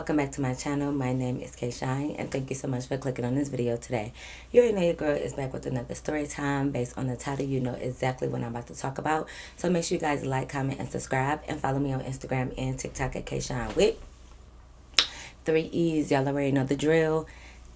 welcome back to my channel. My name is K Shine, and thank you so much for clicking on this video today. You already know your girl is back with another story time. Based on the title, you know exactly what I'm about to talk about. So make sure you guys like, comment, and subscribe, and follow me on Instagram and TikTok at K Shine with 3 E's. Y'all already know the drill.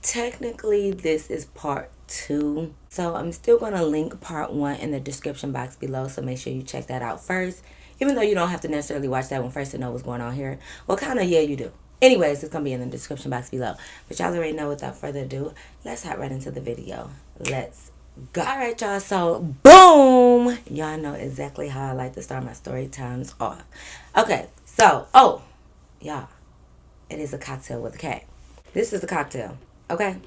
Technically, this is part 2. So I'm still going to link part 1 in the description box below. So make sure you check that out first. Even though you don't have to necessarily watch that one first to know what's going on here. Well, kind of, yeah, you do. Anyways, it's going to be in the description box below. But y'all already know, without further ado, let's hop right into the video. Let's go. Alright, y'all. So, boom! Y'all know exactly how I like to start my story times off. Okay, so, y'all. It is a cocktail with a K. This is the cocktail, okay?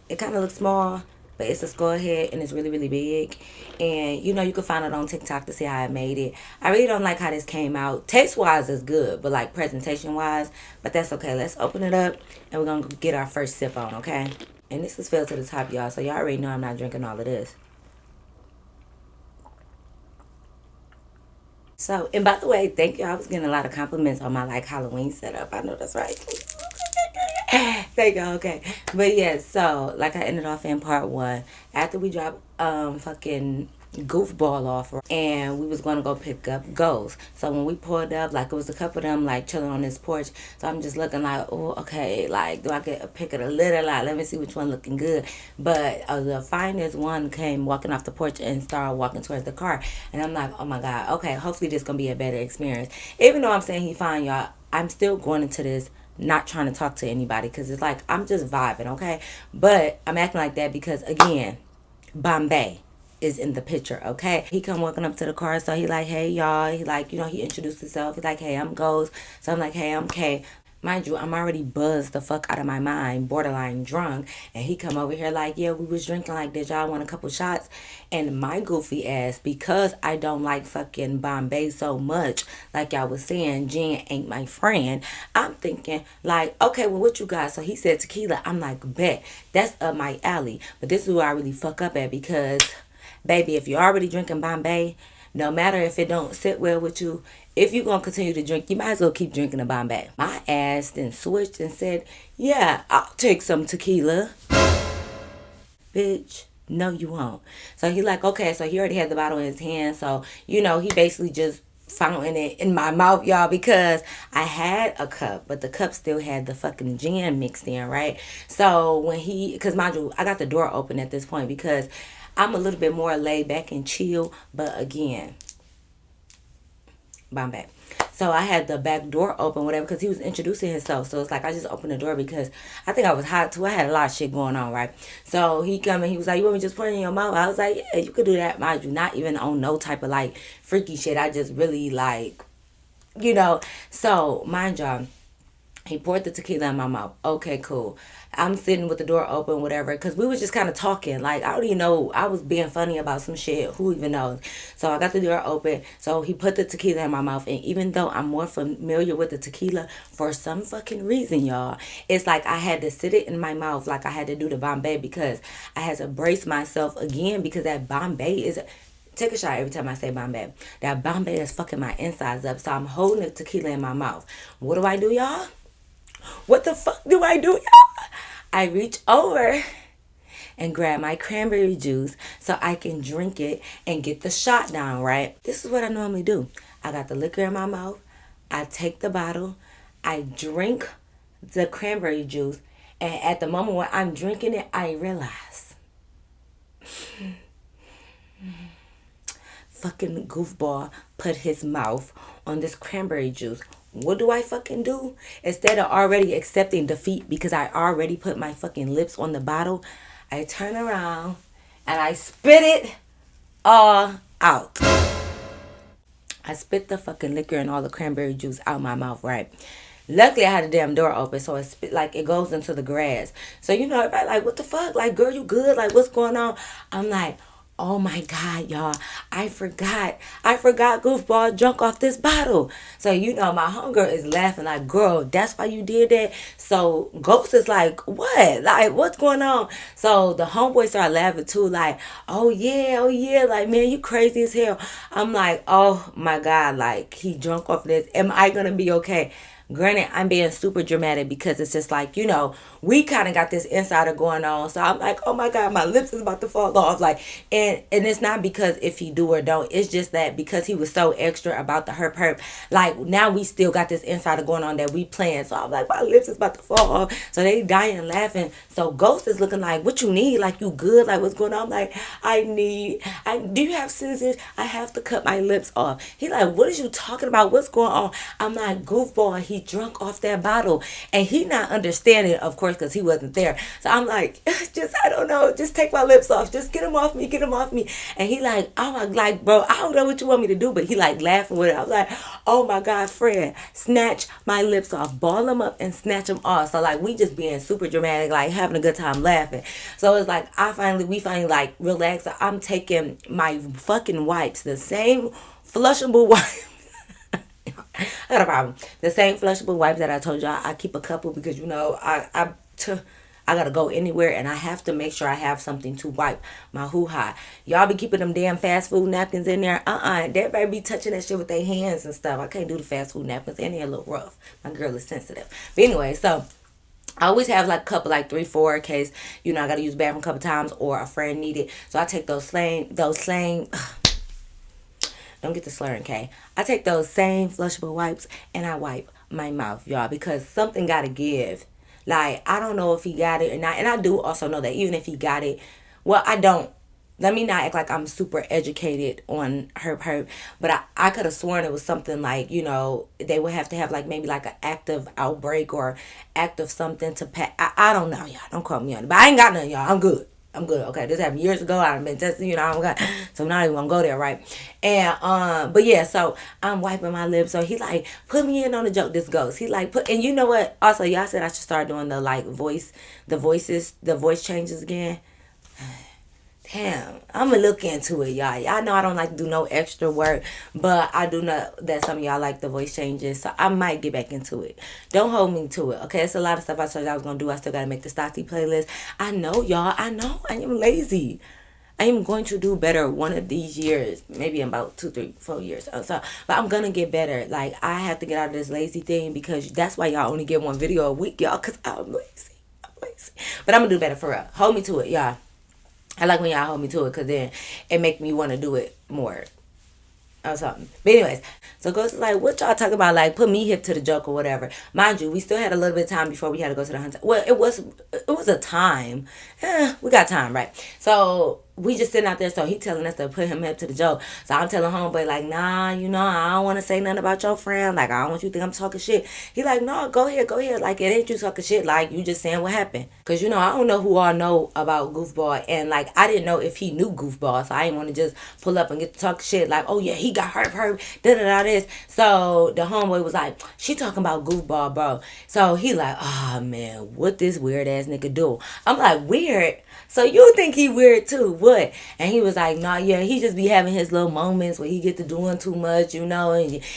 It kind of looks small, but it's a skull head and it's really, really big. And, you know, you can find it on TikTok to see how I made it. I really don't like how this came out. Taste-wise, it's good, but, like, presentation-wise, but that's okay. Let's open it up, and we're going to get our first sip on, okay? And this is filled to the top, y'all, so y'all already know I'm not drinking all of this. So, and by the way, thank you. I was getting a lot of compliments on my, like, Halloween setup. I know that's right. Thank you. Okay. But yeah, so like I ended off in part 1. After we dropped fucking goofball off, and we was gonna go pick up ghosts. So when we pulled up, like, it was a couple of them like chilling on this porch. So I'm just looking like, oh, okay, like, do I get a pick of the litter? Like, let me see which one looking good. But the finest one came walking off the porch and started walking towards the car, and I'm like, oh my god, okay, hopefully this gonna be a better experience. Even though I'm saying he fine, y'all, I'm still going into this not trying to talk to anybody, because it's like I'm just vibing, okay? But I'm acting like that because, again, Bombay is in the picture, okay? He come walking up to the car, so he like, hey, y'all. He like, you know, he introduced himself. He like, hey, I'm Ghost. So I'm like, hey, I'm Kay. Mind you, I'm already buzzed the fuck out of my mind, borderline drunk. And he come over here like, yeah, we was drinking, like, did y'all want a couple shots? And my goofy ass, because I don't like fucking Bombay so much, like y'all was saying, Jen ain't my friend. I'm thinking, like, okay, well, what you got? So he said tequila. I'm like, bet. That's up my alley. But this is where I really fuck up at, because, baby, if you're already drinking Bombay, no matter if it don't sit well with you, if you're going to continue to drink, you might as well keep drinking the Bombay. My ass then switched and said, yeah, I'll take some tequila. Bitch, no, you won't. So he like, okay, so he already had the bottle in his hand. So, you know, he basically just fountain it in my mouth, y'all, because I had a cup, but the cup still had the fucking gin mixed in, right? So when because mind you, I got the door open at this point because I'm a little bit more laid back and chill, but again, Bombay. So I had the back door open, whatever, because he was introducing himself. So it's like I just opened the door because I think I was hot too. I had a lot of shit going on, right? So he come and he was like, you want me to just put it in your mouth? I was like, yeah, you could do that. Mind you, not even on no type of like freaky shit. I just really like, you know. So mind y'all, he poured the tequila in my mouth. Okay, cool. I'm sitting with the door open, whatever, because we was just kind of talking. Like, I don't even know. I was being funny about some shit. Who even knows? So I got the door open. So he put the tequila in my mouth. And even though I'm more familiar with the tequila, for some fucking reason, y'all, it's like I had to sit it in my mouth like I had to do the Bombay, because I had to brace myself again, because that Bombay is... Take a shot every time I say Bombay. That Bombay is fucking my insides up. So I'm holding the tequila in my mouth. What do I do, y'all? What the fuck do I do, y'all? I reach over and grab my cranberry juice so I can drink it and get the shot down, right? This is what I normally do. I got the liquor in my mouth. I take the bottle. I drink the cranberry juice. And at the moment when I'm drinking it, I realize fucking goofball put his mouth on this cranberry juice. What do I fucking do? Instead of already accepting defeat because I already put my fucking lips on the bottle, I turn around and I spit it all out. I spit the fucking liquor and all the cranberry juice out my mouth, right? Luckily, I had the damn door open, so it spit, like, it goes into the grass. So, you know, everybody like, what the fuck? Like, girl, you good? Like, what's going on? I'm like, oh my God, y'all, I forgot goofball drunk off this bottle. So, you know, my homegirl is laughing like, girl, that's why you did that? So Ghost is like, what? Like, what's going on? So the homeboy started laughing too, like, oh yeah, like, man, you crazy as hell. I'm like, oh my God, like, he drunk off this. Am I gonna be okay? Granted, I'm being super dramatic because it's just like, we kind of got this insider going on. So I'm like, oh my God, my lips is about to fall off. Like, and it's not because if he do or don't. It's just that because he was so extra about the herp. Like, now we still got this insider going on that we playing. So I'm like, my lips is about to fall off. So they dying laughing. So Ghost is looking like, what you need? Like, you good? Like, what's going on? I'm like, do you have scissors? I have to cut my lips off. He like, what is you talking about? What's going on? I'm like, goofball, he drunk off that bottle. And he not understanding, of course, because he wasn't there. So I'm like, I don't know, just take my lips off. Just get them off me, get them off me. And he like, I'm like, bro, I don't know what you want me to do. But he like laughing with it. I was like, oh my God, Fred, snatch my lips off. Ball them up and snatch them off. So like, we just being super dramatic, like having a good time laughing. So it's like, we finally like relax. I'm taking my fucking wipes, the same flushable wipes. I got a problem. The same flushable wipes that I told y'all I keep a couple because I gotta go anywhere and I have to make sure I have something to wipe my hoo-ha. Y'all be keeping them damn fast food napkins in there. Everybody be touching that shit with their hands and stuff. I can't do the fast food napkins. And they're a little rough. My girl is sensitive. But anyway, so I always have like a couple, like 3, 4 in case, I gotta use the bathroom a couple times or a friend need it. So I take those same don't get the slurring, okay? I take those same flushable wipes and I wipe my mouth, y'all, because something gotta give. Like, I don't know if he got it or not. And I do also know that even if he got it, well, I don't. Let me not act like I'm super educated on herp. But I could have sworn it was something like, they would have to have like maybe like an active outbreak or active something to pack. I don't know, y'all. Don't call me on it. But I ain't got none, y'all. I'm good. Okay, this happened years ago. I've been testing, I'm got, so I'm not even gonna go there, right? And but yeah, so I'm wiping my lips. So he like put me in on the joke. This goes. He like and you know what? Also, y'all said I should start doing the like voice changes again. Damn, I'm gonna look into it, y'all. Y'all know I don't like to do no extra work, but I do know that some of y'all like the voice changes, so I might get back into it. Don't hold me to it, okay? It's a lot of stuff I told you I was gonna do. I still gotta make the Stasi playlist. I know, y'all. I know. I am lazy. I am going to do better one of these years, maybe in about 2, 3, 4 years. So, but I'm gonna get better. Like, I have to get out of this lazy thing because that's why y'all only get one video a week, y'all. Cause I'm lazy. But I'm gonna do better for real. Hold me to it, y'all. I like when y'all hold me to it because then it make me want to do it more or something. But anyways, so Ghost is like, what y'all talking about? Like, put me hip to the joke or whatever. Mind you, we still had a little bit of time before we had to go to the hunter. Well, it was a time. We got time, right? So we just sitting out there. So he telling us to put him hip to the joke. So I'm telling homeboy like, nah, I don't want to say nothing about your friend. Like, I don't want you to think I'm talking shit. He like, no, go ahead. Like, it ain't you talking shit. Like, you just saying what happened. Because, I don't know who all know about Goofball. And, like, I didn't know if he knew Goofball. So I didn't want to just pull up and get to talk shit. Like, oh, yeah, he got hurt, da-da-da this. So the homeboy was like, she talking about Goofball, bro. So he like, oh, man, what this weird-ass nigga do? I'm like, weird? So you think he weird too? What? And he was like, nah, yeah, he just be having his little moments where he get to doing too much, and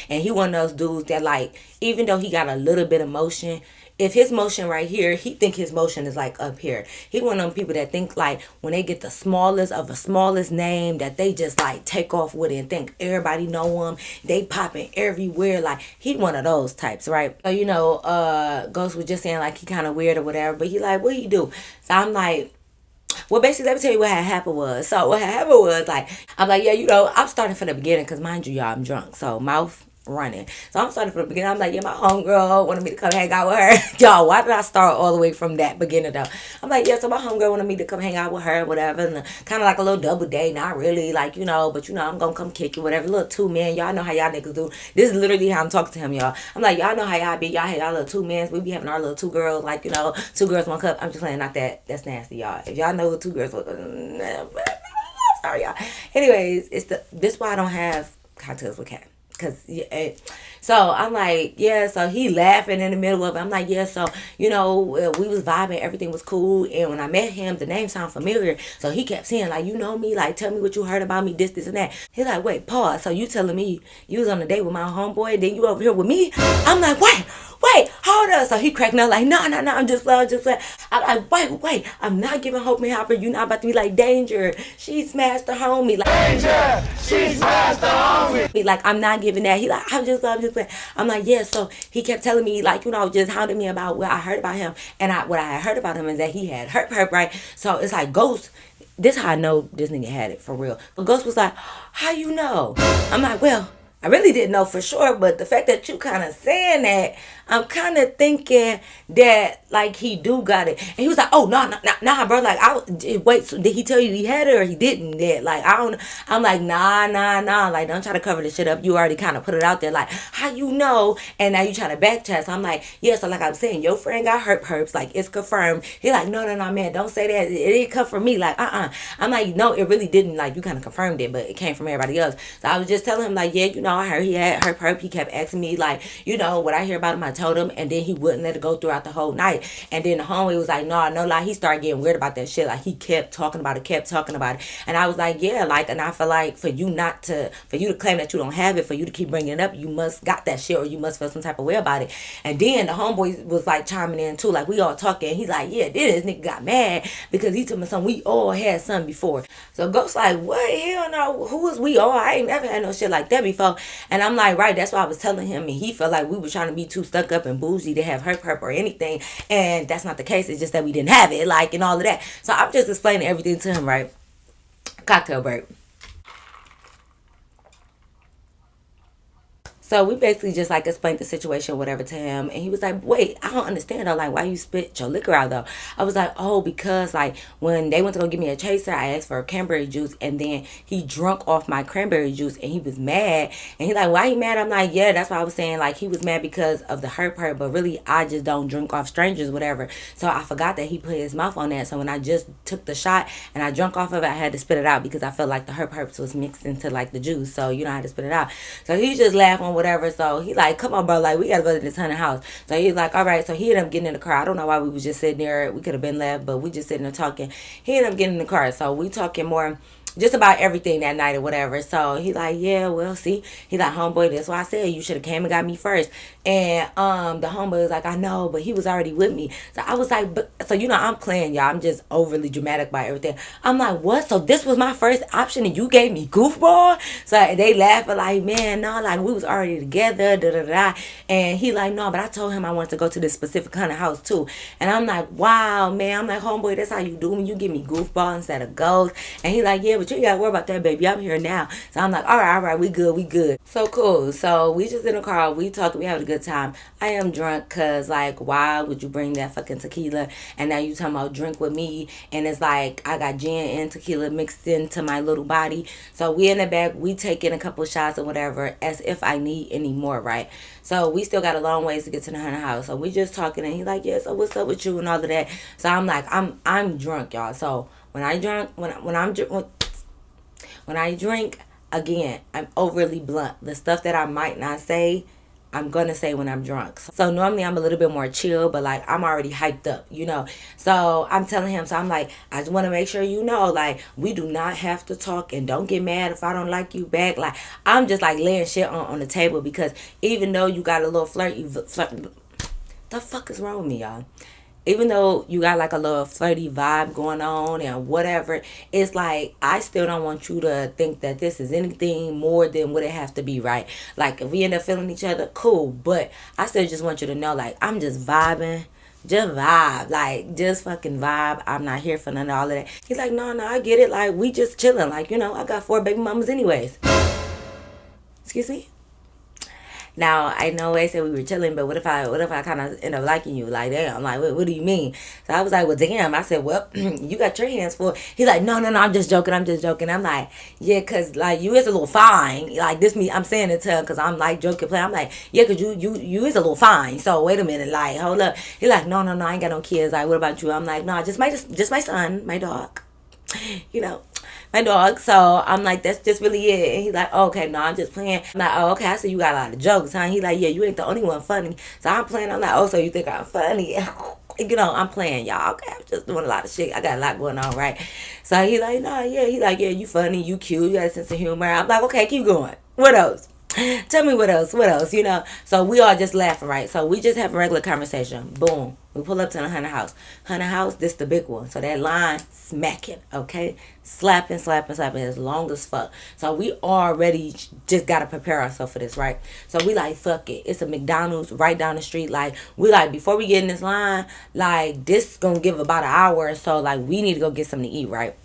he one of those dudes that like, even though he got a little bit of motion, if his motion right here, he think his motion is like up here. He one of them people that think like when they get the smallest of the smallest name that they just like take off with it and think everybody know him. They popping everywhere. Like he one of those types, right? So Ghost was just saying like he kind of weird or whatever, but he like, what he do? So I'm like, well, basically, let me tell you what had happened was. So what had happened was, like, I'm like, yeah, I'm starting from the beginning because, mind you, y'all, I'm drunk. So mouth running. So I'm starting from the beginning. I'm like, yeah, my homegirl wanted me to come hang out with her. Y'all, why did I start all the way from that beginning, though? I'm like, yeah, so my homegirl wanted me to come hang out with her, whatever. And kind of like a little double date. Not really, like, but, I'm going to come kick you, whatever. Little 2 men. Y'all know how y'all niggas do. This is literally how I'm talking to him, y'all. I'm like, y'all know how y'all be. Y'all had y'all little 2 men. We be having our little 2 girls, like, 2 girls, 1 cup. I'm just playing, not that. That's nasty, y'all. If y'all know who 2 girls look, sorry, y'all. Anyways, this why I don't have cocktails with Cat. So I'm like, yeah, so he laughing in the middle of it. I'm like, yeah, so, we was vibing, everything was cool. And when I met him, the name sounded familiar. So he kept saying, like, you know me, like, tell me what you heard about me, this, and that. He's like, wait, pause. So you telling me you was on a date with my homeboy, then you over here with me? I'm like, what wait, hold up. So he cracking up like, no, no, no, I'm just playing, I'm just playing. I'm like, wait, I'm not giving Hope and Hopper. You not about to be like, danger, she smashed the homie. Like, danger, she smashed the homie. Like, I'm not giving that. He like, I'm just playing. I'm like, yeah. So he kept telling me, like, just hounding me about what I heard about him. And what I heard about him is that he had herp, right? So it's like, Ghost, this how I know this nigga had it for real. But Ghost was like, how you know? I'm like, well, I really didn't know for sure, but the fact that you kind of saying that, I'm kind of thinking that like he do got it. And he was like, oh no, nah, bro. Like wait, so did he tell you he had it or he didn't? That like I don't. I'm like nah. Like don't try to cover this shit up. You already kind of put it out there. Like how you know? And now you trying to backchat. So I'm like yeah. So like I'm saying, your friend got herps. Like it's confirmed. He like no, man. Don't say that. It didn't come from me. Like I'm like no, it really didn't. Like you kind of confirmed it, but it came from everybody else. So I was just telling him like yeah, I heard he had herp. He kept asking me like what I hear about him. I told him, and then he wouldn't let it go throughout the whole night. And then the homie was like, no lie. He started getting weird about that shit. Like he kept talking about it. And I was like, yeah, like, and I feel like for you to claim that you don't have it, for you to keep bringing it up, you must got that shit or you must feel some type of way about it. And then the homeboy was like chiming in too, like we all talking. He's like, yeah, then this nigga got mad because he told me something. We all had something before. So Ghost like, what? Hell no. Who was we all? I ain't never had no shit like that before. And I'm like, right, that's why I was telling him, and he felt like we were trying to be too stuck up and bougie to have herp or anything. And that's not the case. It's just that we didn't have it, like, and all of that. So I'm just explaining everything to him, right? Cocktail break. So we basically just like explained the situation, whatever, to him, and he was like, "Wait, I don't understand. I'm like, why you spit your liquor out though?" I was like, "Oh, because like when they went to go give me a chaser, I asked for cranberry juice, and then he drunk off my cranberry juice, and he was mad, and he like, why you mad?" I'm like, "Yeah, that's why I was saying like he was mad because of the herp, but really I just don't drink off strangers, whatever." So I forgot that he put his mouth on that. So when I just took the shot and I drunk off of it, I had to spit it out because I felt like the herp was mixed into like the juice, so I had to spit it out. So he just laughed on whatever. So he like, come on, bro, like we gotta go to this haunted house. So he's like, all right. So he ended up getting in the car. I don't know why we was just sitting there. We could have been left, but we just sitting there talking. He ended up getting in the car. So we talking more just about everything that night or whatever. So he like, yeah, well, see, he like, homeboy, that's why I said you should have came and got me first. And the homeboy was like, I know, but he was already with me. So I was like, but so I'm playing, y'all. I'm just overly dramatic by everything. I'm like, what? So this was my first option and you gave me goofball? So they laughing like, man, no, like we was already together, da da da. And he like, no, but I told him I wanted to go to this specific kind of house too. And I'm like, wow, man. I'm like, homeboy, that's how you do when you give me goofball instead of ghost. And he like, yeah, but you gotta worry about that, baby. I'm here now. So I'm like, all right, we good. So cool. So we just in the car, we talking, we having a good time. I am drunk because like, why would you bring that fucking tequila? And now you talking about drink with me, and it's like I got gin and tequila mixed into my little body. So we in the back, we taking a couple shots or whatever, as if I need any more, right? So we still got a long ways to get to the haunted house. So we just talking, and he like, yeah, so what's up with you and all of that. So I'm like, I'm drunk, y'all. So when I drink, again, I'm overly blunt. The stuff that I might not say, I'm gonna say when I'm drunk. So normally I'm a little bit more chill, but like I'm already hyped up, So I'm telling him, so I'm like, I just want to make sure like we do not have to talk, and don't get mad if I don't like you back. Like I'm just like laying shit on the table, because even though you got a little flirt, the fuck is wrong with me, y'all? Even though you got like a little flirty vibe going on and whatever, it's like I still don't want you to think that this is anything more than what it has to be, right? Like if we end up feeling each other, cool, but I still just want you to know, like, I'm just vibing. Just vibe, like, just fucking vibe. I'm not here for none of all of that. He's like, no, I get it. Like, we just chilling. Like, I got 4 baby mamas anyways. Excuse me? Now, I know they said we were chilling, but what if I kind of end up liking you? Like, damn, like, what do you mean? So I was like, well, damn. I said, well, you got your hands full. He's like, no, I'm just joking. I'm like, yeah, because, like, you is a little fine. Like, I'm saying it to him because I'm, like, joking, playing. I'm like, yeah, because you is a little fine. So, wait a minute. Like, hold up. He's like, no, I ain't got no kids. Like, what about you? I'm like, no, just my son, my dog. My dog. So I'm like, that's just really it. And he's like, oh, okay, no, I'm just playing. I'm like, oh, okay, I see you got a lot of jokes, huh? He like, yeah, you ain't the only one funny. So I'm playing. I'm like, oh, so you think I'm funny? I'm playing, y'all. Okay, I'm just doing a lot of shit. I got a lot going on, right? So he like, nah, yeah. He like, yeah, you funny, you cute, you got a sense of humor. I'm like, okay, keep going. What else? Tell me what else? What else? So we all just laughing, right? So we just have a regular conversation. Boom. We pull up to the Hunter house. Hunter house, this the big one. So that line smacking, okay? Slapping, slapping, slapping as long as fuck. So we already just gotta prepare ourselves for this, right? So we like, fuck it. It's a McDonald's right down the street. Like, we like, before we get in this line, like, this gonna give about an hour or so. Like, we need to go get something to eat, right?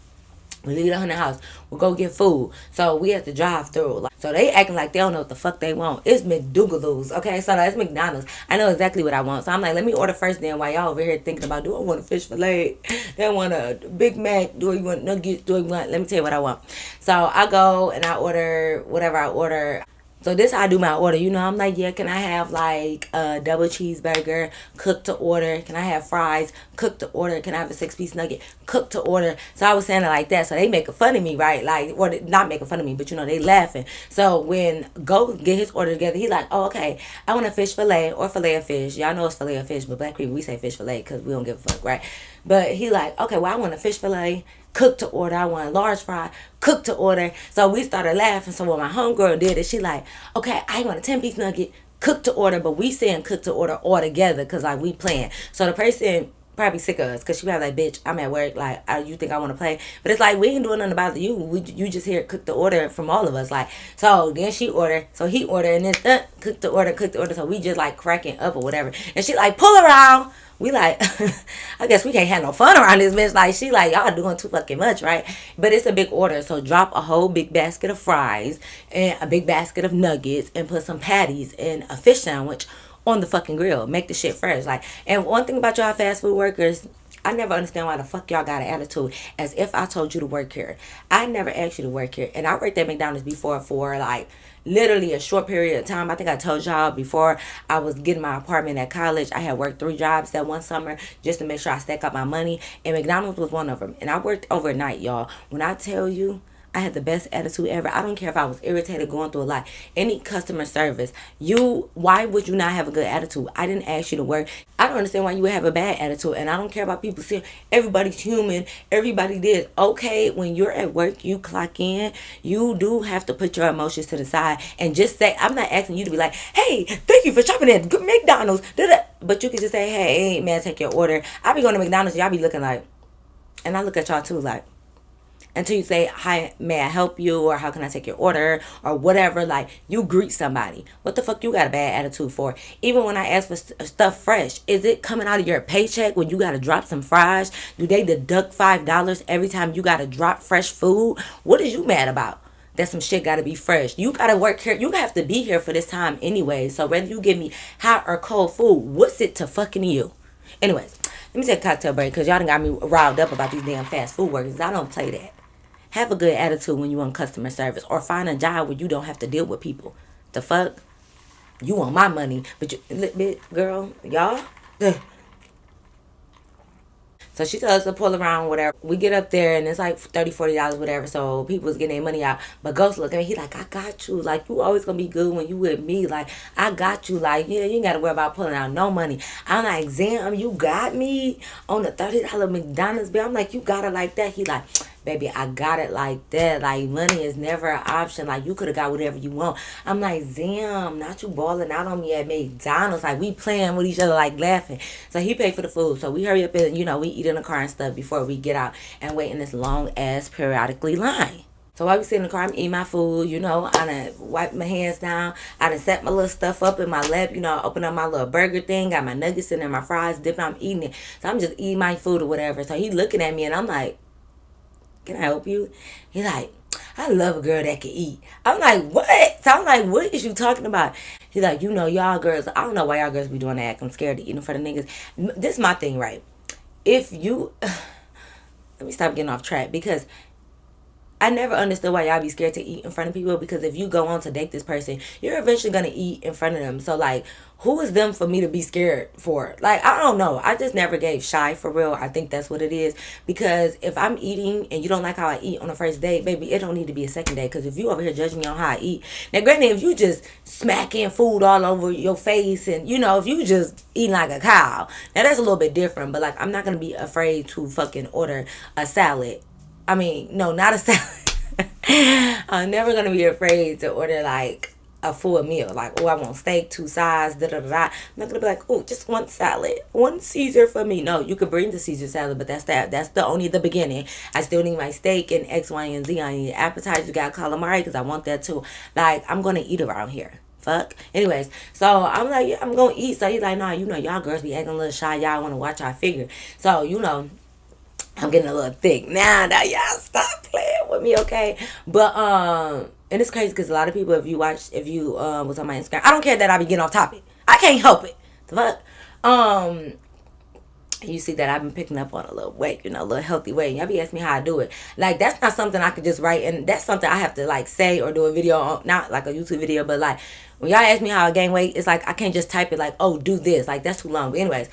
We leave the Hunter house. We go get food. So we have to drive through. So they acting like they don't know what the fuck they want. It's McDougaloo's, okay? So that's McDonald's. I know exactly what I want. So I'm like, let me order first then while y'all over here thinking about, do I want a fish fillet? Do I want a Big Mac? Do I want nuggets? Let me tell you what I want. So I go and I order whatever I order. So this how I do my order. I'm like, yeah, can I have like a double cheeseburger, cooked to order? Can I have fries, cooked to order? Can I have a 6-piece nugget, cooked to order? So I was saying it like that. So they making fun of me, right? Like, or not making fun of me, but they laughing. So when Go get his order together, he like, oh, okay, I want a fish fillet or fillet of fish. Y'all know it's fillet of fish, but black people, we say fish fillet because we don't give a fuck, right? But he like, okay, well, I want a fish fillet, cooked to order. I want a large fry, cooked to order. So we started laughing. So when my homegirl did it, she like, okay, I want a 10-piece nugget, cooked to order. But we saying cooked to order all together because like we playing. So the person probably sick of us because she probably like, bitch, I'm at work. Like, you think I want to play? But it's like, we ain't doing nothing about you. You just hear cooked to order from all of us. Like, so then she ordered. So he ordered and then cooked to order, cooked to order. So we just like cracking up or whatever. And she like, pull around. We like, I guess we can't have no fun around this bitch. Like, she like, y'all doing too fucking much, right? But it's a big order. So drop a whole big basket of fries and a big basket of nuggets and put some patties and a fish sandwich on the fucking grill. Make the shit fresh. Like, and one thing about y'all fast food workers, I never understand why the fuck y'all got an attitude as if I told you to work here. I never asked you to work here. And I worked at McDonald's before for like literally a short period of time. I think I told y'all before I was getting my apartment at college, I had worked 3 jobs that one summer just to make sure I stack up my money. And McDonald's was one of them. And I worked overnight, y'all. When I tell you, I had the best attitude ever. I don't care if I was irritated going through a lot. Any customer service, why would you not have a good attitude? I didn't ask you to work. I don't understand why you would have a bad attitude. And I don't care about people saying everybody's human, everybody did. Okay, when you're at work, you clock in, you do have to put your emotions to the side and just say, I'm not asking you to be like, hey, thank you for shopping at McDonald's. But you can just say, hey, man, take your order. I be going to McDonald's, y'all be looking like, and I look at y'all too like, until you say, hi, may I help you? Or how can I take your order? Or whatever. Like, you greet somebody. What the fuck you got a bad attitude for? Even when I ask for stuff fresh, is it coming out of your paycheck when you got to drop some fries? Do they deduct $5 every time you got to drop fresh food? What is you mad about? That some shit got to be fresh. You got to work here. You have to be here for this time anyway. So whether you give me hot or cold food, what's it to fucking you? Anyways, let me take a cocktail break because y'all done got me riled up about these damn fast food workers. I don't play that. Have a good attitude when you on customer service, or find a job where you don't have to deal with people. The fuck? You want my money, but girl, y'all. So she tells us to pull around, whatever. We get up there and it's like $30, $40, whatever. So people's getting their money out. But Ghost look at me. He like, I got you. Like, you always gonna be good when you with me. Like, I got you. Like, yeah, you ain't gotta worry about pulling out no money. I'm like, Zam, you got me on the $30 McDonald's bill. I'm like, you got it like that. He like, baby, I got it like that. Like, money is never an option. Like, you could have got whatever you want. I'm like, Zam, not you balling out on me at McDonald's. Like, we playing with each other, like, laughing. So he paid for the food. So we hurry up and, we eat in the car and stuff before we get out and wait in this long-ass periodically line. So while we sit in the car, I'm eating my food, I done wipe my hands down. I done set my little stuff up in my lap, open up my little burger thing, got my nuggets in there, my fries dipping, I'm eating it. So I'm just eating my food or whatever. So he looking at me and I'm like, can I help you? He's like, I love a girl that can eat. I'm like, what? So I'm like, what is you talking about? He's like, y'all girls, I don't know why y'all girls be doing that. I'm scared to eat in front of niggas. This is my thing, right? If you, let me stop getting off track because I never understood why y'all be scared to eat in front of people, because if you go on to date this person, you're eventually going to eat in front of them. So, like, who is them for me to be scared for? Like, I don't know. I just never gave shy for real. I think that's what it is. Because if I'm eating and you don't like how I eat on the first date, baby, it don't need to be a second date. Because if you over here judging me on how I eat. Now, granted, if you just smacking food all over your face and, if you just eating like a cow, now that's a little bit different. But, like, I'm not going to be afraid to fucking order a salad. I mean, no, not a salad. I'm never going to be afraid to order, like, a full meal. Like, oh, I want steak, 2 sides, da da da da. I'm not gonna be like, oh, just one salad, one Caesar for me. No, you could bring the Caesar salad, but that's that. That's the only the beginning. I still need my steak and X, Y, and Z. I need appetizer. Got calamari because I want that too. Like, I'm gonna eat around here. Fuck. Anyways, so I'm like, yeah, I'm gonna eat. So he's like, nah, y'all girls be acting a little shy. Y'all wanna watch our figure. So, I'm getting a little thick now. Y'all stop playing with me, okay? But and it's crazy because a lot of people, if you was on my Instagram, I don't care that I be getting off topic. I can't help it. The fuck. You see that I've been picking up on a little weight, a little healthy weight. Y'all be asking me how I do it. Like, that's not something I could just write, and that's something I have to like say or do a video on, not like a YouTube video, but like when y'all ask me how I gain weight, it's like I can't just type it like, oh, do this. Like, that's too long. But anyways,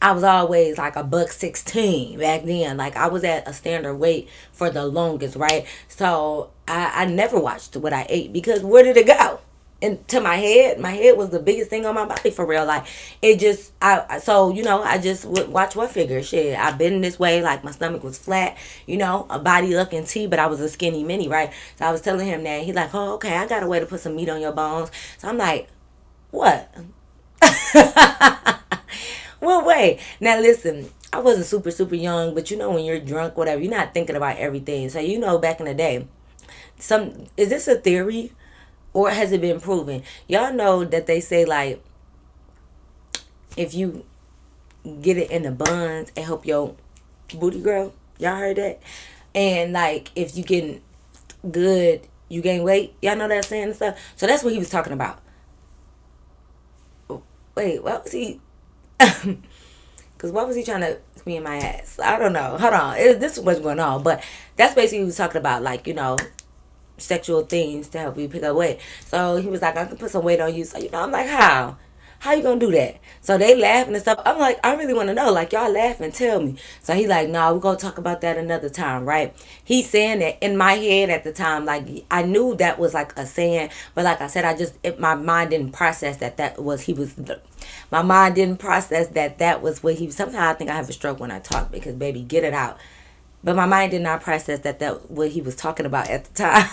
I was always like a $116 back then. Like, I was at a standard weight for the longest, right? So I never watched what I ate because where did it go? Into my head. My head was the biggest thing on my body for real. Like, it just, I just would watch what figure. Shit, I've been this way. Like, my stomach was flat, a body looking T, but I was a skinny mini, right? So I was telling him that. He's like, oh, okay, I got a way to put some meat on your bones. So I'm like, what? What way? Now listen, I wasn't super, super young, but when you're drunk, whatever, you're not thinking about everything. So back in the day, is this a theory or has it been proven? Y'all know that they say like if you get it in the buns, it help your booty grow. Y'all heard that? And like if you getting good, you gain weight. Y'all know that saying and stuff. So that's what he was talking about. Wait, what was he? Because what was he trying to me in my ass? I don't know. Hold on. This is what's going on. But that's basically what he was talking about. Like, sexual things to help you pick up weight. So he was like, I can put some weight on you. So, I'm like, how? How you gonna do that? So they laughing and stuff. I'm like, I really want to know. Like, y'all laugh and tell me. So he like, nah, we're gonna talk about that another time, right? He's saying that in my head at the time. Like, I knew that was like a saying, but like I said, my mind didn't process that was my mind didn't process that was what he was. Sometimes I think I have a stroke when I talk because baby, get it out. But my mind did not process that what he was talking about at the time.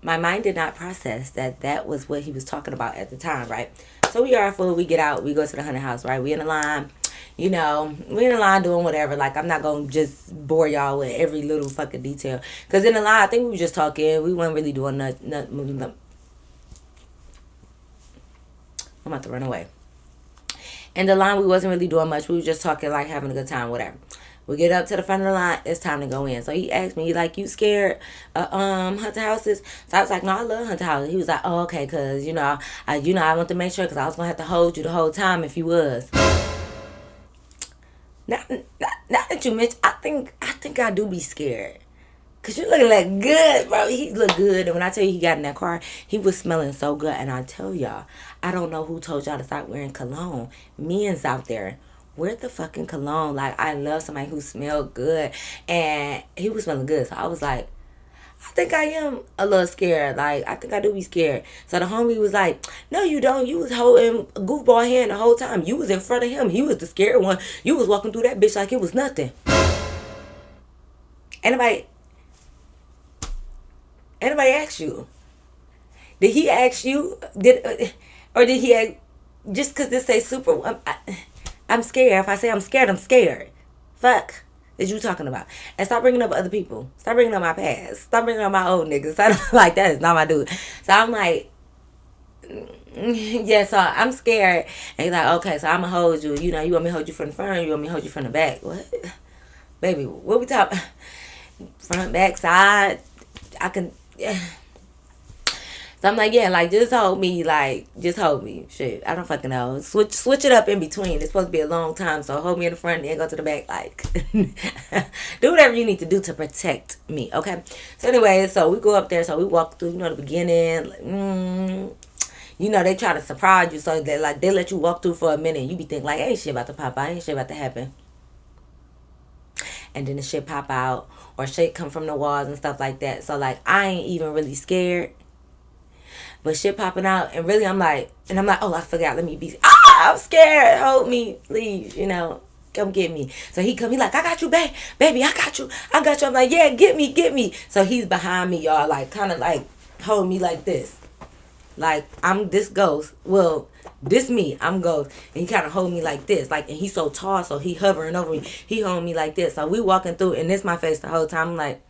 My mind did not process that was what he was talking about at the time, right? So we are full. We get out. We go to the haunted house, right? We in the line. We in the line doing whatever. Like, I'm not going to just bore y'all with every little fucking detail. Because in the line, I think we were just talking. We weren't really doing nothing. I'm about to run away. In the line, we wasn't really doing much. We were just talking, like, having a good time, whatever. We get up to the front of the line. It's time to go in. So he asked me, like, you scared of haunted houses? So I was like, no, I love haunted houses. He was like, oh, okay, because, I want to make sure because I was going to have to hold you the whole time if you was. Not that you mentioned, I think I do be scared. Because you looking like good, bro. He look good. And when I tell you he got in that car, he was smelling so good. And I tell y'all, I don't know who told y'all to stop wearing cologne. Men's out there. Wear the fucking cologne. Like, I love somebody who smelled good. And he was smelling good. So I was like, I think I am a little scared. Like, I think I do be scared. So the homie was like, no, you don't. You was holding a goofball hand the whole time. You was in front of him. He was the scared one. You was walking through that bitch like it was nothing. Anybody ask you? Did he ask you? Or did he ask, just because this say super... I'm scared. If I say I'm scared, I'm scared. Fuck is you talking about? And stop bringing up other people. Stop bringing up my past. Stop bringing up my old niggas. Like, that is not my dude. So I'm like, yeah, so I'm scared. And he's like, okay, so I'm going to hold you. You want me to hold you from the front or you want me to hold you from the back? What? Baby, what we talking? Front, back, side. I can... Yeah. So I'm like, yeah, like, just hold me. Shit, I don't fucking know. Switch it up in between. It's supposed to be a long time, so hold me in the front and then go to the back. Like, do whatever you need to do to protect me, okay? So anyway, so we go up there. So we walk through, the beginning. They try to surprise you. So they let you walk through for a minute. You be thinking, like, ain't shit about to pop out. Ain't shit about to happen. And then the shit pop out. Or shit come from the walls and stuff like that. So, like, I ain't even really scared. But shit popping out, and really I'm like, oh, I forgot, let me be, I'm scared, hold me, please, come get me. So he come, he like, I got you, baby, I got you. I'm like, yeah, get me. So he's behind me, y'all, like, kind of like, hold me like this. Like, I'm this ghost. Well, this me. I'm ghost. And he kind of hold me like this. Like, and he's so tall, so he hovering over me. He hold me like this. So we walking through, and this my face the whole time. I'm like,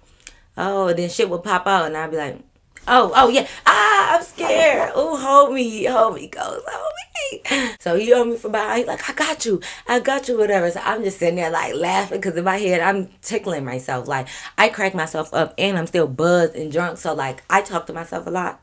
oh, and then shit will pop out, and I'll be like, oh, yeah. I'm scared. Oh, hold me, ghost, hold me. So he hold me from behind. He like, I got you, whatever. So I'm just sitting there, like, laughing, because in my head, I'm tickling myself. Like, I crack myself up, and I'm still buzzed and drunk. So, like, I talk to myself a lot.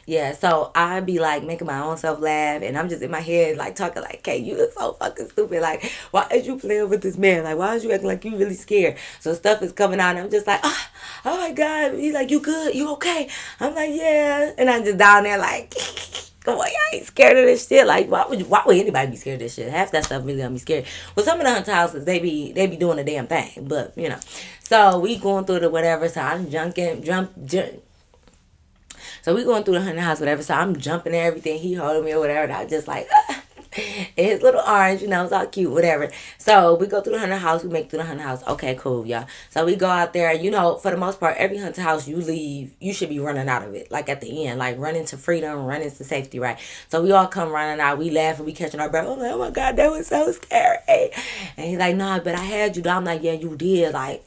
Yeah, so I be like making my own self laugh, and I'm just in my head like talking like, "Okay, you look so fucking stupid. Like, why is you playing with this man? Like, why is you acting like you really scared?" So stuff is coming out, and I'm just like, "Oh my god." He's like, "You good? You okay?" I'm like, "Yeah," and I'm just down there like, "Come on, I ain't scared of this shit. Like, why would anybody be scared of this shit? Half that stuff really got me scared." Well, some of the haunted houses they be doing a damn thing, but you know. So we going through the whatever. So I'm jump. So we going through the haunted house, whatever. So I'm jumping and everything. He holding me or whatever. And I just like, and his little orange, it's all cute, whatever. So we go through the haunted house. We make through the haunted house. Okay, cool, y'all. So we go out there. For the most part, every haunted house you leave, you should be running out of it. Like at the end, like running to freedom, running to safety, right? So we all come running out. We laughing, we catching our breath. I'm like, oh my God, that was so scary. And he's like, nah, but I had you. I'm like, yeah, you did. Like,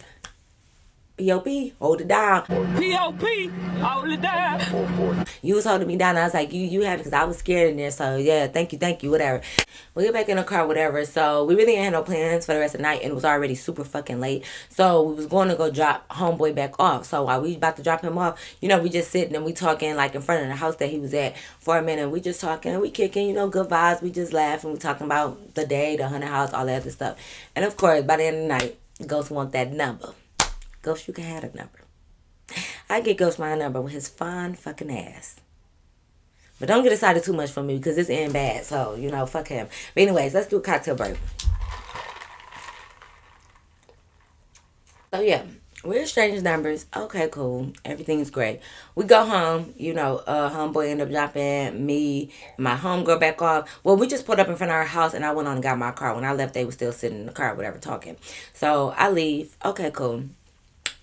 P.O.P. hold it down. P.O.P. hold it down. You was holding me down. I was like, you had it because I was scared in there. So yeah, thank you, whatever. We get back in the car, whatever. So we really didn't have no plans for the rest of the night, and it was already super fucking late. So we was going to go drop homeboy back off. So while we about to drop him off, we just sitting and we talking like in front of the house that he was at for a minute. We just talking, we kicking, good vibes. We just laughing. We talking about the day, the haunted house, all that other stuff. And of course, by the end of the night, Ghost want that number. Ghost, you can have a number. I get Ghost my number with his fine fucking ass. But don't get excited too much for me because it's in bad. So, fuck him. But anyways, let's do a cocktail break. So, yeah. We're exchanging numbers. Okay, cool. Everything's great. We go home. Homeboy ended up dropping me and my homegirl back off. Well, we just pulled up in front of our house and I went on and got my car. When I left, they were still sitting in the car, whatever, talking. So, I leave. Okay, cool.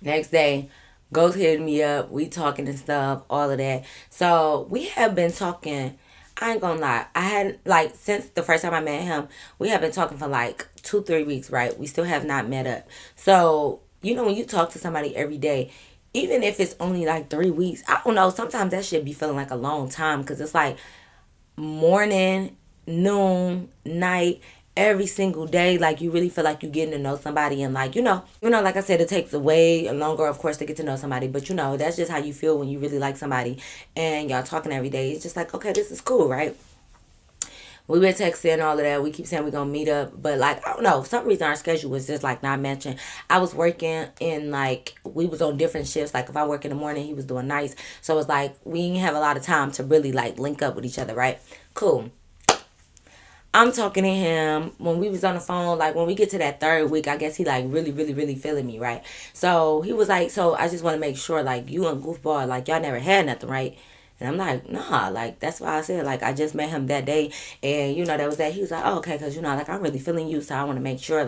Next day, Ghost hit me up. We talking and stuff, all of that. So we have been talking. I ain't gonna lie. I had since the first time I met him, we have been talking for 2-3 weeks, right? We still have not met up. So when you talk to somebody every day, even if it's only 3 weeks, I don't know. Sometimes that shit be feeling like a long time because it's like morning, noon, night, every single day. Like you really feel like you're getting to know somebody, and like I said, it takes way longer, of course, to get to know somebody, but that's just how you feel when you really like somebody and y'all talking every day. It's just like, okay, this is cool, right? We been texting all of that. We keep saying we're gonna meet up, but I don't know, for some reason our schedule was just not matching. I was working in we was on different shifts. If I work in the morning, he was doing nights, so it's we didn't have a lot of time to really link up with each other, right? Cool. I'm talking to him when we was on the phone. When we get to that third week, I guess he really, really, really feeling me, right? So he was like, so I just want to make sure you and Goofball, y'all never had nothing, right? And I'm like, nah, that's why I said, I just met him that day. And, that was that. He was like, oh, okay, because, I'm really feeling you. So I want to make sure,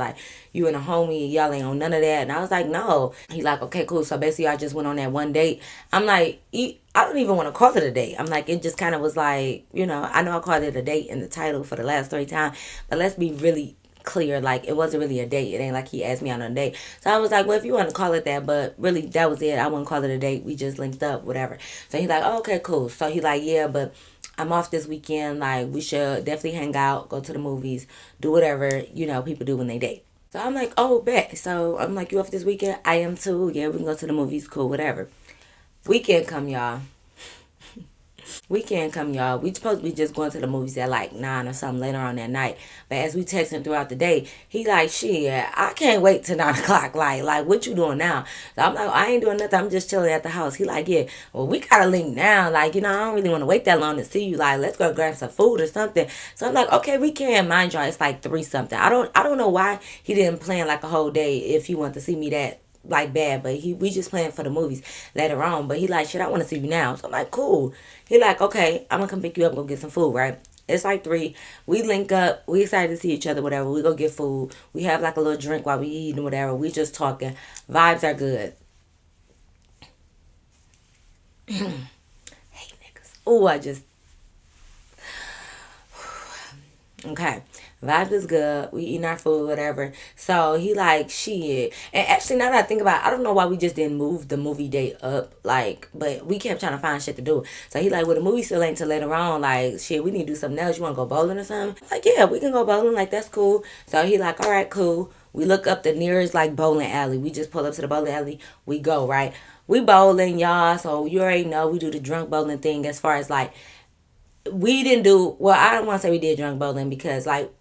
you and a homie, y'all ain't on none of that. And I was like, no. He like, okay, cool. So basically, I just went on that one date. I'm like, I don't even want to call it a date. I'm like, it just kind of was I know I called it a date in the title for the last 3 times. But let's be really clear, it wasn't really a date. It ain't like he asked me on a date. So I was like, well, if you want to call it that, but really that was it. I wouldn't call it a date. We just linked up, whatever. So he's like, oh, okay, cool. So he like, yeah, but I'm off this weekend. We should definitely hang out, go to the movies, do whatever people do when they date. So I'm like, oh, bet. So I'm like, you off this weekend? I am too. Yeah, we can go to the movies, cool, whatever. Weekend come, y'all. Weekend come, y'all. We supposed to be just going to the movies at 9 or something later on that night. But as we texting throughout the day, he like, shit, I can't wait till 9 o'clock. Like, what you doing now? So I'm like, I ain't doing nothing. I'm just chilling at the house. He like, yeah, well, we gotta link now. I don't really want to wait that long to see you. Let's go grab some food or something. So I'm like, okay, we can. Mind y'all, it's 3 something. I don't know why he didn't plan a whole day if he wanted to see me that bad, but we just planned for the movies later on. But he like, shit, I want to see you now. So I'm like, cool. He like, okay, I'm gonna come pick you up and go get some food, right? It's like 3. We link up. We excited to see each other, whatever. We go get food. We have like a little drink while we eating, whatever. We just talking. Vibes are good. Hey, niggas. Oh, I just Okay. Vibes is good. We eating our food, whatever. So he like, shit. And actually, now that I think about it, I don't know why we just didn't move the movie date up. Like, but we kept trying to find shit to do. So he like, well, the movie still ain't till later on. Like, shit, we need to do something else. You want to go bowling or something? Like, yeah, we can go bowling. Like, that's cool. So he like, all right, cool. We look up the nearest, like, bowling alley. We just pull up to the bowling alley. We go, right? We bowling, y'all. So you already know we do the drunk bowling thing as far as, like, we didn't do well. I don't want to say we did drunk bowling because like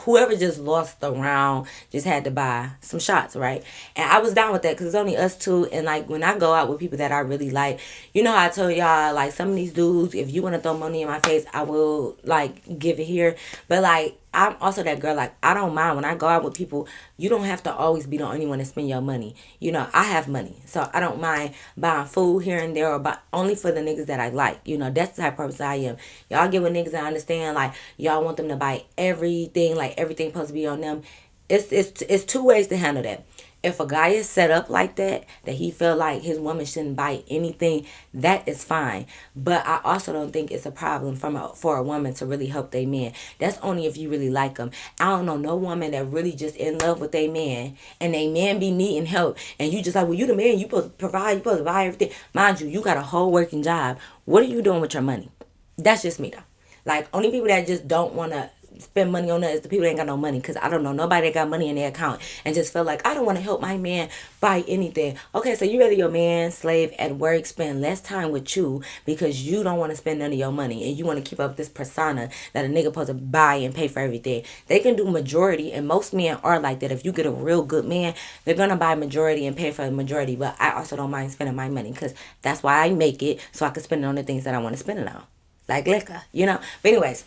whoever just lost the round just had to buy some shots, right? And I was down with that because it's only us two. And like when I go out with people that I really like, you know how I told y'all, like some of these dudes, if you want to throw money in my face, I will like give it here. But like I'm also that girl, like I don't mind when I go out with people. You don't have to always be the only one to spend your money. You know, I have money, so I don't mind buying food here and there, or buy only for the niggas that I like. You know, that's the type of person I am. Y'all get with niggas that understand, like y'all want them to buy everything, like everything supposed to be on them. It's two ways to handle that. If a guy is set up like that he feel like his woman shouldn't buy anything, that is fine. But I also don't think it's a problem for a woman to really help their man. That's only if you really like them. I don't know no woman that really just in love with their man and they man be needing help and you just like, well, you the man, you supposed to provide, you supposed to buy everything. Mind you, you got a whole working job. What are you doing with your money? That's just me though. Like only people that just don't want to spend money on us, the people that ain't got no money, because I don't know nobody that got money in their account and just feel like I don't want to help my man buy anything. Okay, so you rather your man slave at work spend less time with you because you don't want to spend none of your money and you want to keep up this persona that a nigga supposed to buy and pay for everything. They can do majority, and most men are like that. If you get a real good man, they're gonna buy majority and pay for the majority. But I also don't mind spending my money because that's why I make it, so I can spend it on the things that I want to spend it on, like liquor, you know. But anyways,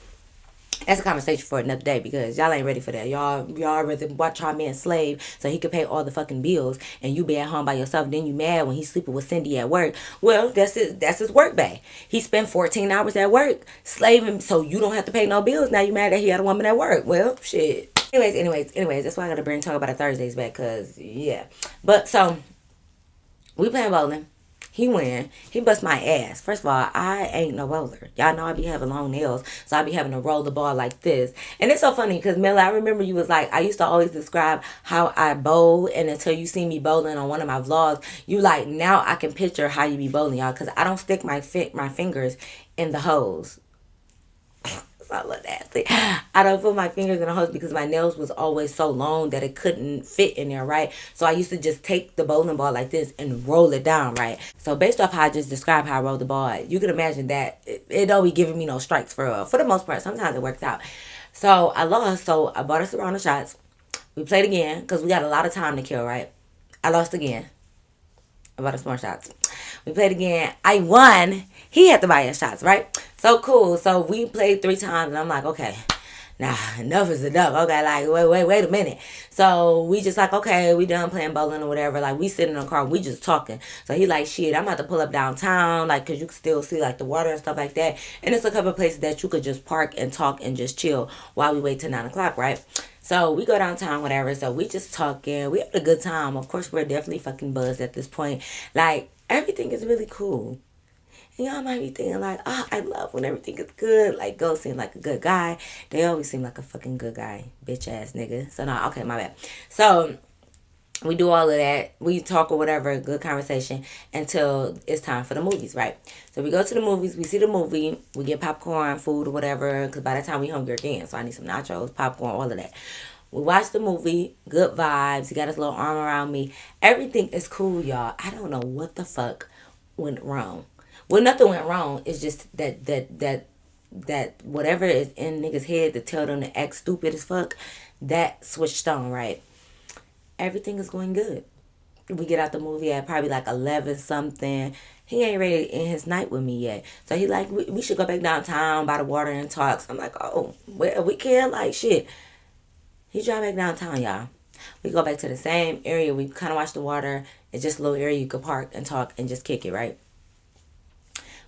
that's a conversation for another day because y'all ain't ready for that. Y'all rather watch our man slave so he could pay all the fucking bills and you be at home by yourself. Then you mad when he's sleeping with Cindy at work. Well, that's his work day. He spent 14 hours at work slaving so you don't have to pay no bills. Now you mad that he had a woman at work. Well, shit. Anyways, that's why I gotta bring talk about the Thursdays back because yeah. But so we playing bowling. He win. He bust my ass. First of all, I ain't no bowler. Y'all know I be having long nails, so I be having to roll the ball like this. And it's so funny because Mela, I remember you was like, I used to always describe how I bowl, and until you see me bowling on one of my vlogs, you like now I can picture how you be bowling, y'all, because I don't stick my fingers in the hose. I love that. I don't put my fingers in the hose because my nails was always so long that it couldn't fit in there, right? So I used to just take the bowling ball like this and roll it down, right? So based off how I just described how I roll the ball, you can imagine that it don't be giving me no strikes for the most part. Sometimes it works out. So I lost. So I bought us a round of shots. We played again because we got a lot of time to kill, right? I lost again. I bought us more shots. We played again. I won. He had to buy us shots, right? So cool. So we played 3 times, and I'm like, okay, nah, enough is enough. Okay, like, wait a minute. So we just like, okay, we done playing bowling or whatever. Like, we sitting in the car, we just talking. So he like, shit, I'm about to pull up downtown, like, because you can still see, like, the water and stuff like that. And it's a couple of places that you could just park and talk and just chill while we wait till 9 o'clock, right? So we go downtown, whatever. So we just talking. We have a good time. Of course, we're definitely fucking buzzed at this point. Like, everything is really cool. And y'all might be thinking like, I love when everything is good. Like, Ghost seems like a good guy. They always seem like a fucking good guy. Bitch ass nigga. So, no, okay, my bad. So, we do all of that. We talk or whatever, good conversation until it's time for the movies, right? So, we go to the movies. We see the movie. We get popcorn, food, or whatever. Because by the time we hungry again. So, I need some nachos, popcorn, all of that. We watch the movie. Good vibes. He got his little arm around me. Everything is cool, y'all. I don't know what the fuck went wrong. Well, nothing went wrong. It's just that whatever is in niggas' head to tell them to act stupid as fuck, that switched on, right? Everything is going good. We get out the movie at probably like 11 something. He ain't ready to end his night with me yet. So he like, we should go back downtown by the water and talk. So I'm like, oh, well, we can, like, shit. He drive back downtown, y'all. We go back to the same area. We kind of watch the water. It's just a little area you could park and talk and just kick it, right?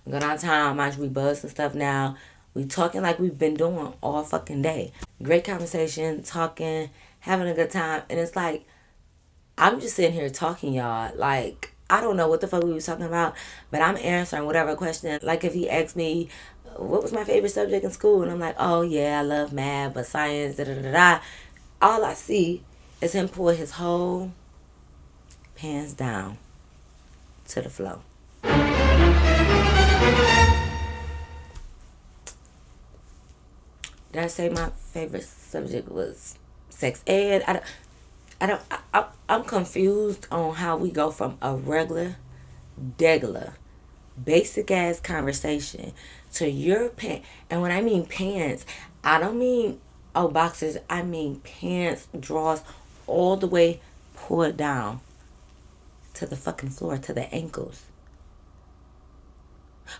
We go downtown, mind you, we buzz and stuff now. We talking like we've been doing all fucking day. Great conversation, talking, having a good time. And it's like, I'm just sitting here talking, y'all. Like, I don't know what the fuck we was talking about, but I'm answering whatever question. Like, if he asked me, what was my favorite subject in school? And I'm like, oh, yeah, I love math, but science, da da da da. All I see is him pull his whole pants down to the floor. Did I say my favorite subject was sex ed? I'm confused on how we go from a regular, degular, basic ass conversation to your pants. And when I mean pants, I don't mean boxers. I mean pants, drawers, all the way pulled down to the fucking floor, to the ankles.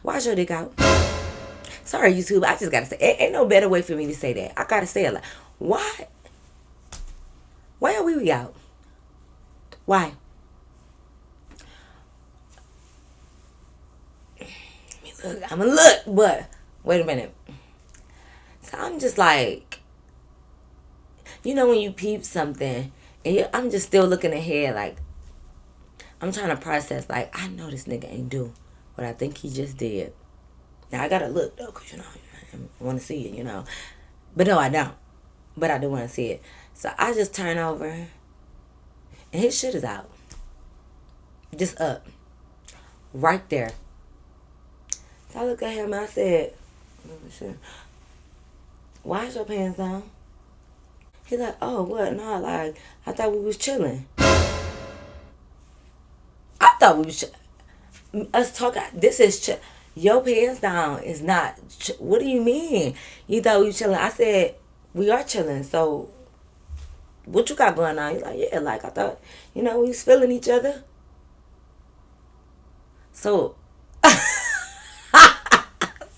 Why's your dick out? Sorry, YouTube. I just gotta say, ain't no better way for me to say that. I gotta say it like, why? Why are we out? Why? I'm gonna look, but wait a minute. So I'm just like, when you peep something, and I'm just still looking ahead, like, I'm trying to process, like, I know this nigga ain't do what I think he just did. Now I gotta look though, cause I want to see it, But no, I don't. But I do want to see it. So I just turn over, and his shit is out, just up, right there. So I look at him and I said, why is your pants down? He like, oh, what? No, like, I thought we was chilling. I thought we was us talking. This is your pants down is not. What do you mean? You thought we was chilling? I said we are chilling. So what you got going on? He's like, yeah, like I thought. We was feeling each other. So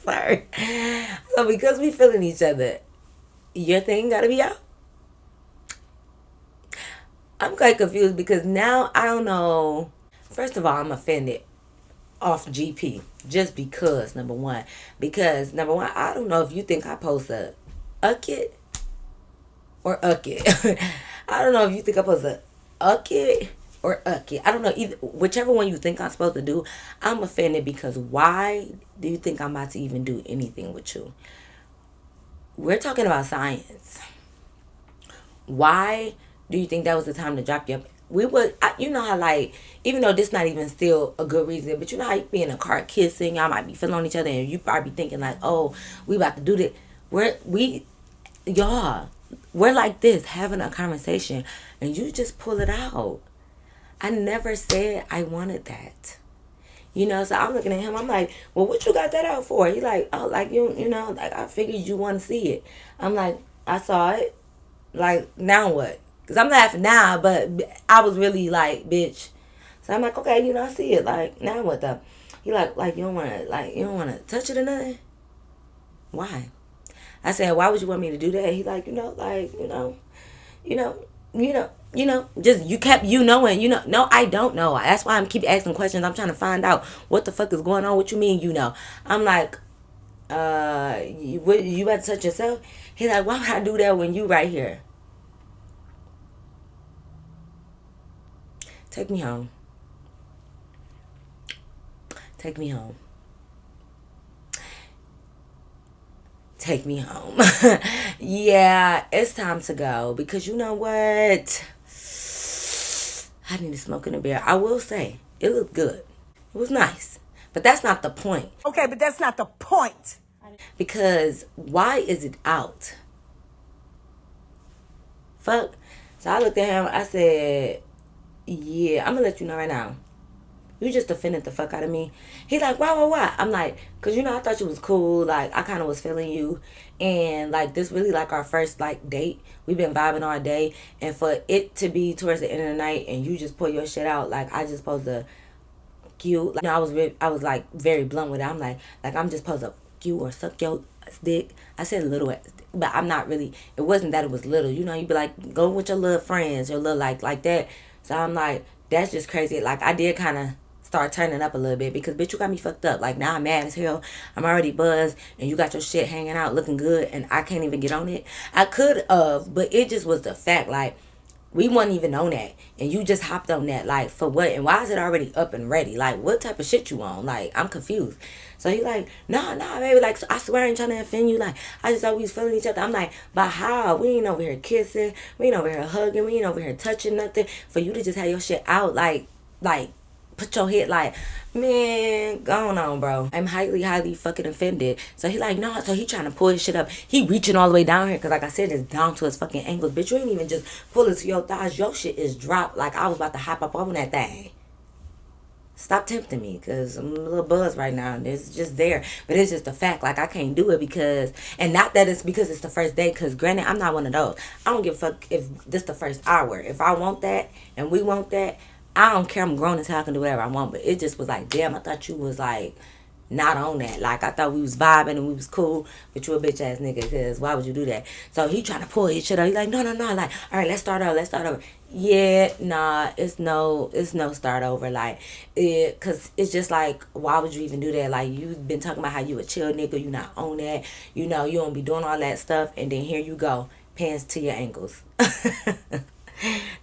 sorry. So because we feeling each other, your thing gotta be out. I'm quite confused because now I don't know. First of all, I'm offended off GP just because number one, I don't know if you think I post a kid or a kid. I don't know if you think I post a kid or a kid. I don't know, either, whichever one you think I'm supposed to do. I'm offended because why do you think I'm about to even do anything with you? We're talking about science. Why do you think that was the time to drop your? We would, how like, even though this not even still a good reason, but how you be in a car kissing, y'all might be feeling on each other, and you probably be thinking like, oh, we about to do this. We're like this, having a conversation, and you just pull it out. I never said I wanted that. So I'm looking at him, I'm like, well, what you got that out for? He like, oh, like, like, I figured you want to see it. I'm like, I saw it. Like, now what? Because I'm laughing now, but I was really like, bitch. So I'm like, okay, I see it. Like, now what though? He like, you don't want to touch it or nothing? Why? I said, why would you want me to do that? He like, just you kept knowing, no, I don't know. That's why I'm keep asking questions. I'm trying to find out what the fuck is going on. What you mean, I'm like, you about to touch yourself? He like, why would I do that when you right here? Take me home. Take me home. Take me home. Yeah, it's time to go. Because you know what? I need to smoke in a beer. I will say, it looked good. It was nice. But that's not the point. Okay, but that's not the point. Because why is it out? Fuck. So I looked at him. I said, yeah, I'm going to let you know right now. You just offended the fuck out of me. He's like, why? I'm like, because, I thought you was cool. Like, I kind of was feeling you. And, like, this really, like, our first, like, date. We've been vibing all day. And for it to be towards the end of the night and you just pull your shit out, like, I just supposed to you. Like, I was, like, very blunt with it. I'm like, I'm just supposed to you or suck your dick. I said little, but I'm not really. It wasn't that it was little. You'd be like, go with your little friends, your little, like that. So I'm like, that's just crazy. Like, I did kind of start turning up a little bit because, bitch, you got me fucked up. Like, now I'm mad as hell. I'm already buzzed, and you got your shit hanging out looking good, and I can't even get on it. I could have, but it just was the fact, like, we wasn't even on that, and you just hopped on that, like, for what? And why is it already up and ready? Like, what type of shit you on? Like, I'm confused. So he like, nah, baby, like, I swear I ain't trying to offend you. Like, I just thought we was feeling each other. I'm like, but how? We ain't over here kissing. We ain't over here hugging. We ain't over here touching nothing. For you to just have your shit out, like, put your head like, man, going on, bro. I'm highly fucking offended. So he like, no. So he trying to pull his shit up. He reaching all the way down here because, like I said, it's down to his fucking ankles. Bitch, you ain't even just pull it to your thighs. Your shit is dropped. Like, I was about to hop up on that thing. Stop tempting me because I'm a little buzzed right now and it's just there. But it's just a fact. Like, I can't do it because, and not that it's because it's the first day, because granted, I'm not one of those. I don't give a fuck if this the first hour. If I want that and we want that, I don't care. I'm grown as hell. I can do whatever I want. But it just was like, damn, I thought you was like not on that. Like, I thought we was vibing and we was cool, but you a bitch ass nigga, because why would you do that? So he trying to pull his shit up. He like, no. Like, all right, let's start over. Yeah, nah, it's no start over. Like, cause it's just like, why would you even do that? Like, you've been talking about how you a chill nigga, you not on that, you know, you don't be doing all that stuff, and then here you go, pants to your ankles.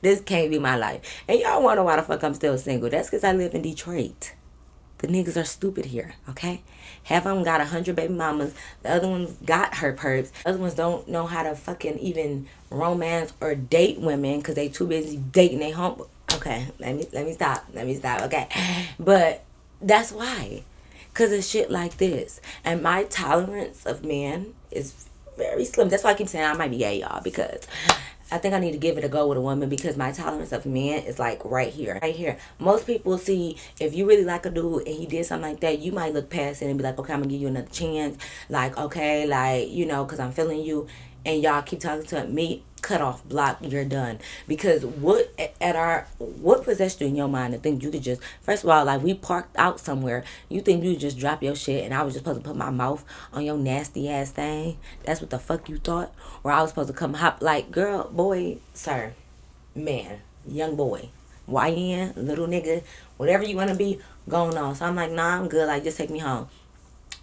This can't be my life. And y'all wonder why the fuck I'm still single. That's because I live in Detroit. The niggas are stupid here, okay? Half of them got 100 baby mamas. The other ones got her perps. The other ones don't know how to fucking even romance or date women because they too busy dating their home. Okay, let me stop. Okay, but that's why. Because of shit like this. And my tolerance of men is very slim. That's why I keep saying I might be gay, y'all, because I think I need to give it a go with a woman, because my tolerance of men is like right here. Right here. Most people see, if you really like a dude and he did something like that, you might look past it and be like, okay, I'm going to give you another chance. Like, okay, like, you know, because I'm feeling you. And y'all keep talking to me, cut off, block, you're done. Because what possessed you in your mind to think you could just, first of all, like, we parked out somewhere, you think you just drop your shit and I was just supposed to put my mouth on your nasty ass thing? That's what the fuck you thought? Or I was supposed to come hop, like, girl, boy, sir, man, young boy, YN, little nigga, whatever you want to be, going on. So I'm like, nah, I'm good, like, just take me home.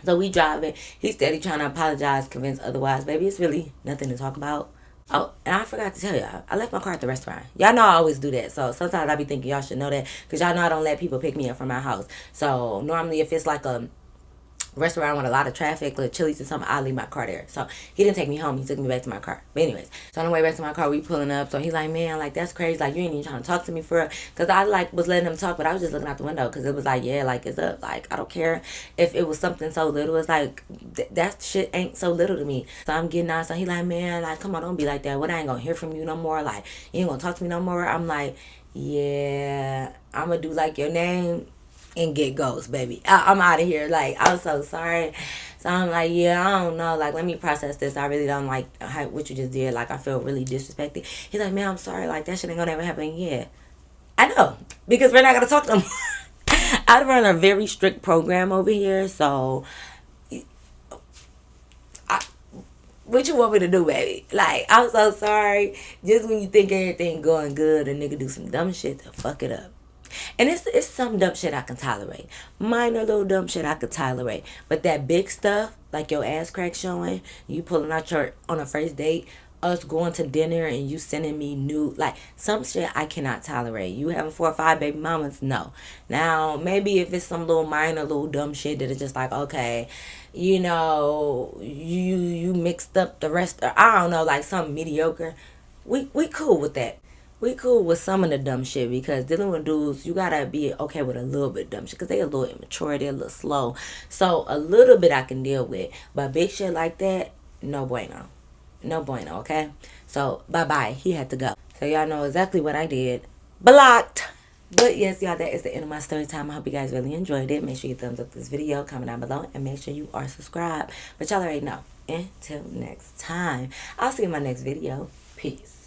So we driving. He's steady trying to apologize, convince otherwise. Baby, it's really nothing to talk about. Oh, and I forgot to tell y'all, I left my car at the restaurant. Y'all know I always do that. So sometimes I be thinking y'all should know that, because y'all know I don't let people pick me up from my house. So normally if it's like a restaurant with a lot of traffic, like Chili's or something, I'll leave my car there. So he didn't take me home. He took me back to my car. But anyways, so on the way back to my car, we pulling up. So he's like, man, like, that's crazy. Like, you ain't even trying to talk to me for real. Because I, like, was letting him talk, but I was just looking out the window because it was like, yeah, like, it's up. Like, I don't care if it was something so little. It's like, that shit ain't so little to me. So I'm getting out. So he like, man, like, come on, don't be like that. What, I ain't going to hear from you no more? Like, you ain't going to talk to me no more? I'm like, yeah, I'm going to do, like, your name and get ghost, baby. I'm out of here. Like, I'm so sorry. So I'm like, yeah, I don't know. Like, let me process this. I really don't like what you just did. Like, I feel really disrespected. He's like, man, I'm sorry. Like, that shit ain't gonna ever happen. Yeah, I know. Because we're not gonna talk no more. I run a very strict program over here. So, what you want me to do, baby? Like, I'm so sorry. Just when you think everything going good, a nigga do some dumb shit to fuck it up. And it's some dumb shit I can tolerate. Minor little dumb shit I could tolerate. But that big stuff, like your ass crack showing, you pulling out your, on a first date, us going to dinner and you sending me nude, like, some shit I cannot tolerate. You having 4 or 5 baby mamas? No. Now, maybe if it's some little minor little dumb shit that is just like, okay, you know, you mixed up the rest, or I don't know, like something mediocre, we cool with that. We cool with some of the dumb shit, because dealing with dudes, you gotta be okay with a little bit of dumb shit, because they a little immature, they a little slow. So a little bit I can deal with, but big shit like that, no bueno. No bueno, okay? So bye-bye. He had to go. So y'all know exactly what I did. Blocked. But yes, y'all, that is the end of my story time. I hope you guys really enjoyed it. Make sure you thumbs up this video, comment down below, and make sure you are subscribed. But y'all already know. Until next time, I'll see you in my next video. Peace.